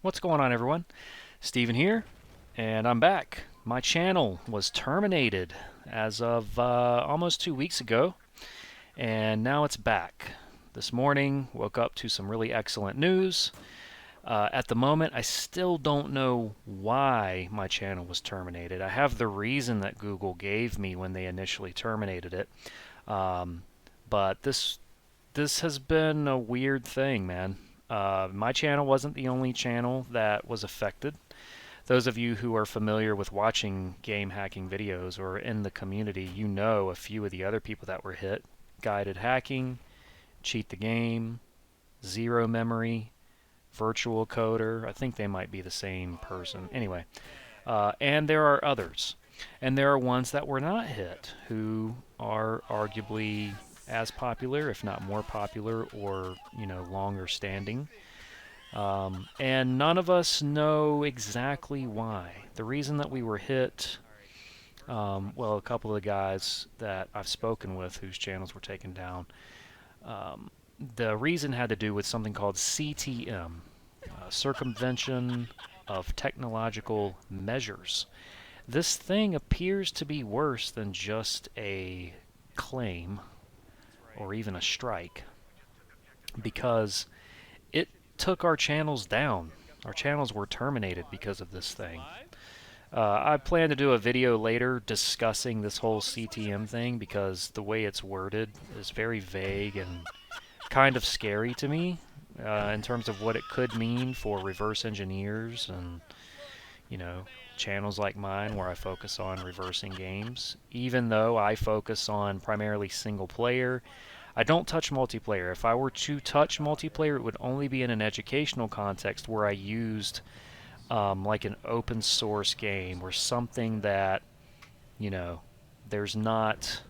What's going on, everyone? Steven here, and I'm back. My channel was terminated as of almost 2 weeks ago, and now it's back. This morning, woke up to some really excellent news. At the moment, I still don't know why my channel was terminated. I have the reason that Google gave me when they initially terminated it, um, but this has been a weird thing, man. My channel wasn't the only channel that was affected. Those of you who are familiar with watching game hacking videos or in the community, you know a few of the other people that were hit. Guided hacking, cheat the game, zero memory, virtual coder. I think they might be the same person. Anyway, and there are others. And there are ones that were not hit who are arguably as popular, if not more popular, or longer standing. And none of us know exactly why. The reason that we were hit, well, a couple of the guys that I've spoken with whose channels were taken down, the reason had to do with something called CTM, circumvention of technological measures. This thing appears to be worse than just a claim or even a strike because it took our channels down. Our channels were terminated because of this thing. I plan to do a video later discussing this whole CTM thing because the way it's worded is very vague and kind of scary to me in terms of what it could mean for reverse engineers and, channels like mine where I focus on reversing games. Even though I focus on primarily single player, I don't touch multiplayer. If I were to touch multiplayer, it would only be in an educational context where I used like an open source game or something that, there's not,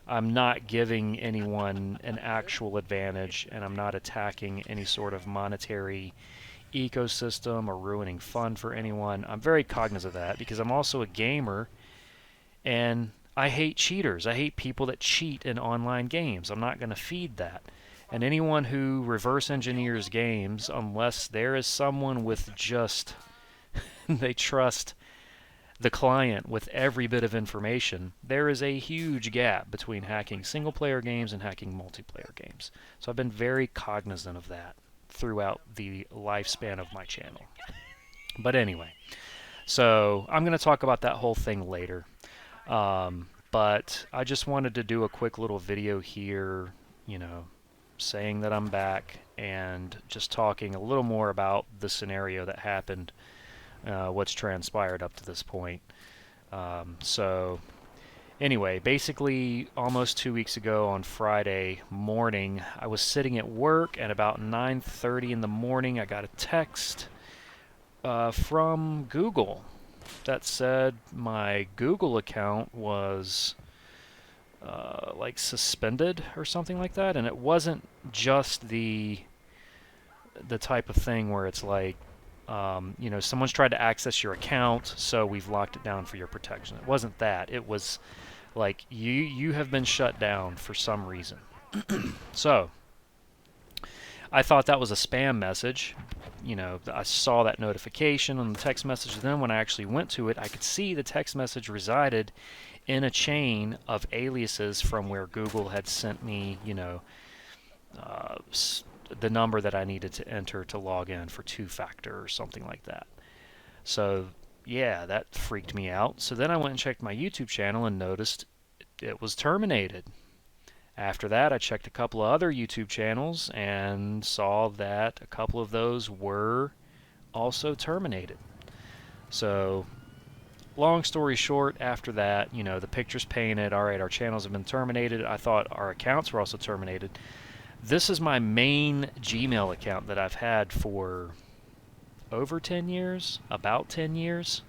I'm not giving anyone an actual advantage and I'm not attacking any sort of monetary ecosystem or ruining fun for anyone. I'm very cognizant of that because I'm also a gamer and I hate cheaters. I hate people that cheat in online games. I'm not going to feed that. And anyone who reverse engineers games, unless there is someone with just, they trust the client with every bit of information, there is a huge gap between hacking single player games and hacking multiplayer games. So I've been very cognizant of that throughout the lifespan of my channel. But anyway, so I'm going to talk about that whole thing later. But I just wanted to do a quick little video here, saying that I'm back and just talking a little more about the scenario that happened, what's transpired up to this point. So anyway, basically almost 2 weeks ago on Friday morning, I was sitting at work at about 9:30 in the morning. I got a text from Google that said my Google account was like suspended or something like that, and it wasn't just the type of thing where it's like someone's tried to access your account, so we've locked it down for your protection. It wasn't that. It was like you have been shut down for some reason. So I thought that was a spam message. I saw that notification on the text message. Then when I actually went to it, I could see the text message resided in a chain of aliases from where Google had sent me, the number that I needed to enter to log in for two-factor or something like that. So yeah, that freaked me out. So then I went and checked my YouTube channel and noticed it was terminated. After that, I checked a couple of other YouTube channels and saw that a couple of those were also terminated. So long story short, after that, the picture's painted. All right, our channels have been terminated. I thought our accounts were also terminated. This is my main Gmail account that I've had for over 10 years, about 10 years.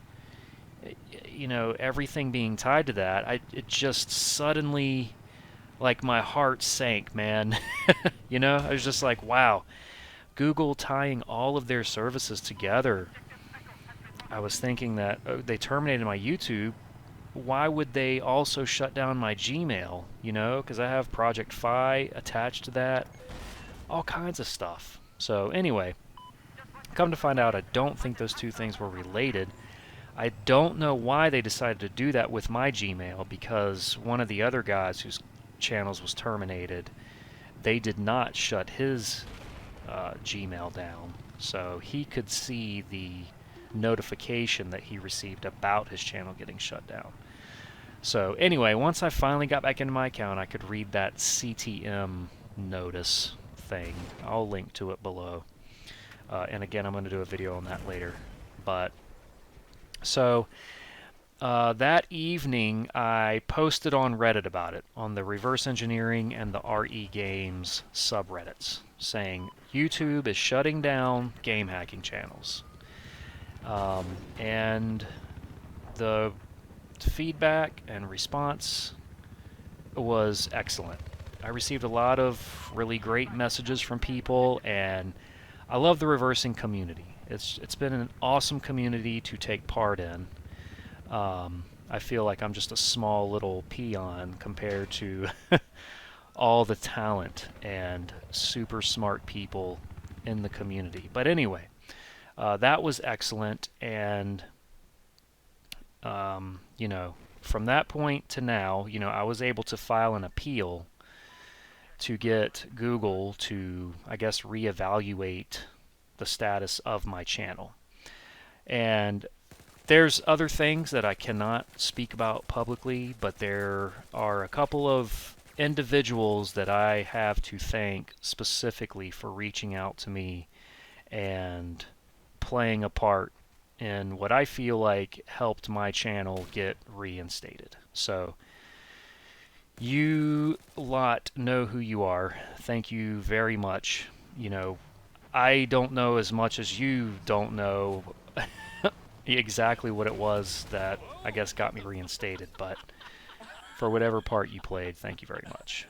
Everything being tied to that, it just suddenly, like, my heart sank, man. I was just like, wow, Google tying all of their services together. I was thinking that they terminated my YouTube. Why would they also shut down my Gmail? Because I have Project Fi attached to that, all kinds of stuff. So anyway, Come to find out, I don't think those two things were related. I don't know why they decided to do that with my Gmail, because one of the other guys whose channels was terminated, they did not shut his Gmail down. So he could see the notification that he received about his channel getting shut down. So anyway, once I finally got back into my account, I could read that CTM notice thing. I'll link to it below. And again, I'm going to do a video on that later. But so that evening, I posted on Reddit about it, on the reverse engineering and the RE Games subreddits, saying YouTube is shutting down game hacking channels. And the feedback and response was excellent. I received a lot of really great messages from people, and I love the reversing community. It's been an awesome community to take part in. I feel like I'm just a small little peon compared to all the talent and super smart people in the community. But anyway, that was excellent, and you know, from that point to now, you know, I was able to file an appeal to get Google to, I guess, reevaluate the status of my channel. And there's other things that I cannot speak about publicly, but there are a couple of individuals that I have to thank specifically for reaching out to me and playing a part in what I feel like helped my channel get reinstated. So you lot know who you are. Thank you very much. You know, I don't know as much as you don't know exactly what it was that I guess got me reinstated, but for whatever part you played, thank you very much.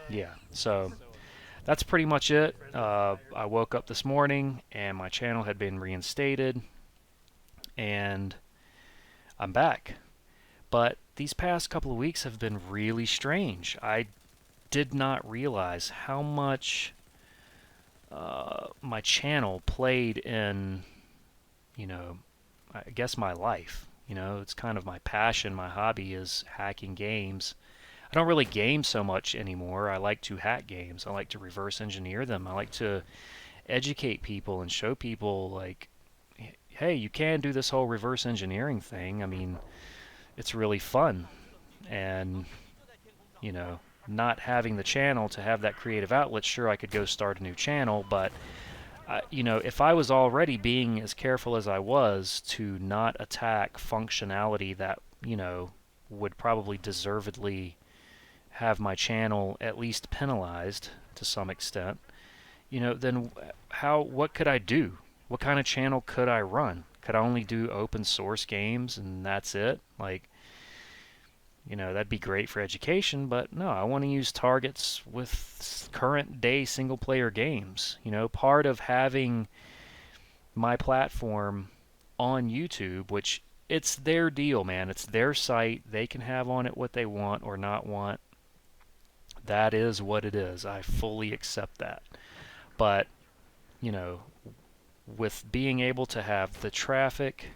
Yeah, so that's pretty much it. I woke up this morning and my channel had been reinstated, and I'm back. But these past couple of weeks have been really strange. I did not realize how much my channel played in, you know, I guess my life. You know, it's kind of my passion. My hobby is hacking games. I don't really game so much anymore. I like to hack games. I like to reverse engineer them. I like to educate people and show people, like, hey, you can do this whole reverse engineering thing. I mean, it's really fun. And, you know, not having the channel to have that creative outlet, sure, I could go start a new channel, but you know, if I was already being as careful as I was to not attack functionality that, you know, would probably deservedly have my channel at least penalized to some extent, you know, then what could I do? What kind of channel could I run? Could I only do open source games and that's it? Like, you know, that'd be great for education, but no, I want to use targets with current day single player games. You know, part of having my platform on YouTube, which it's their deal, man. It's their site. They can have on it what they want or not want. That is what it is. I fully accept that. But, you know, with being able to have the traffic,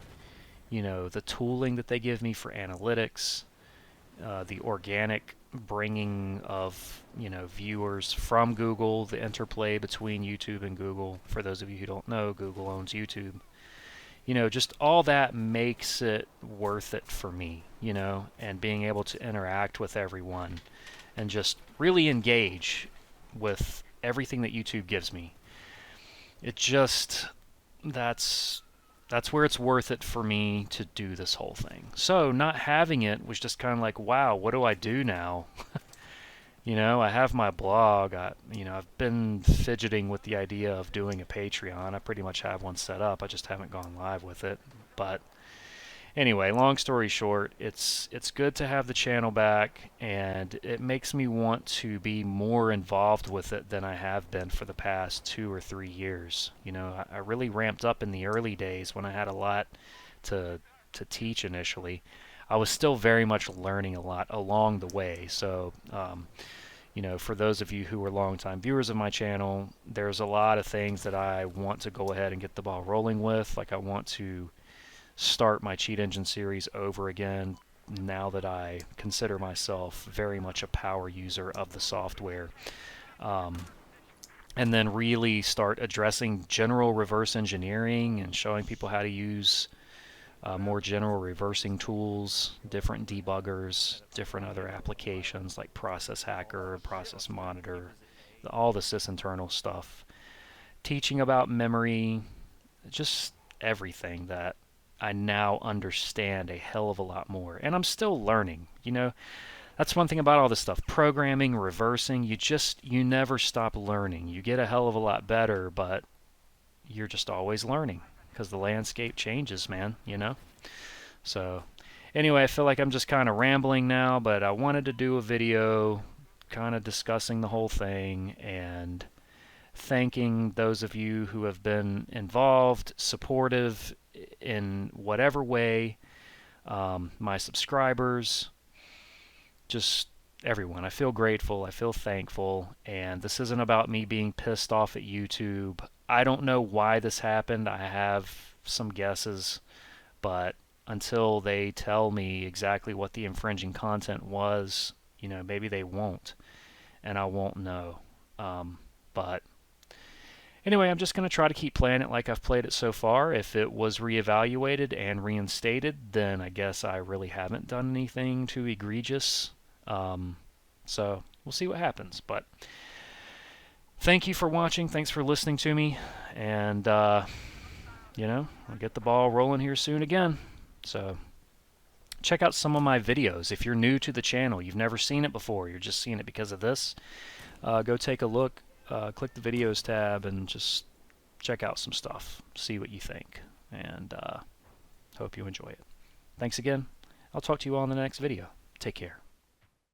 you know, the tooling that they give me for analytics, the organic bringing of, you know, viewers from Google, the interplay between YouTube and Google. For those of you who don't know, Google owns YouTube. You know, just all that makes it worth it for me, you know, and being able to interact with everyone and just really engage with everything that YouTube gives me. It just, that's where it's worth it for me to do this whole thing. So not having it was just kind of like, wow, what do I do now? You know, I have my blog. You know, I've been fidgeting with the idea of doing a Patreon. I pretty much have one set up. I just haven't gone live with it. But anyway, long story short, it's good to have the channel back, and it makes me want to be more involved with it than I have been for the past 2 or 3 years. You know, I really ramped up in the early days when I had a lot to teach initially. I was still very much learning a lot along the way. So, For those of you who are longtime viewers of my channel, there's a lot of things that I want to go ahead and get the ball rolling with. Like I want to start my cheat engine series over again now that I consider myself very much a power user of the software. And then really start addressing general reverse engineering and showing people how to use more general reversing tools, different debuggers, different other applications like Process Hacker, Process Monitor, all the sysinternal stuff. Teaching about memory, just everything that I now understand a hell of a lot more. And I'm still learning, That's one thing about all this stuff. Programming, reversing, you never stop learning. You get a hell of a lot better, but you're just always learning because the landscape changes, man, So anyway, I feel like I'm just kind of rambling now, but I wanted to do a video kind of discussing the whole thing and thanking those of you who have been involved, supportive in whatever way, my subscribers, just everyone. I feel grateful. I feel thankful. And this isn't about me being pissed off at YouTube. I don't know why this happened. I have some guesses, but until they tell me exactly what the infringing content was, maybe they won't, and I won't know. But anyway, I'm just going to try to keep playing it like I've played it so far. If it was reevaluated and reinstated, then I guess I really haven't done anything too egregious. So we'll see what happens. But thank you for watching. Thanks for listening to me. And, I'll get the ball rolling here soon again. So check out some of my videos. If you're new to the channel, you've never seen it before, you're just seeing it because of this, go take a look. Click the videos tab and just check out some stuff. See what you think. And hope you enjoy it. Thanks again. I'll talk to you all in the next video. Take care.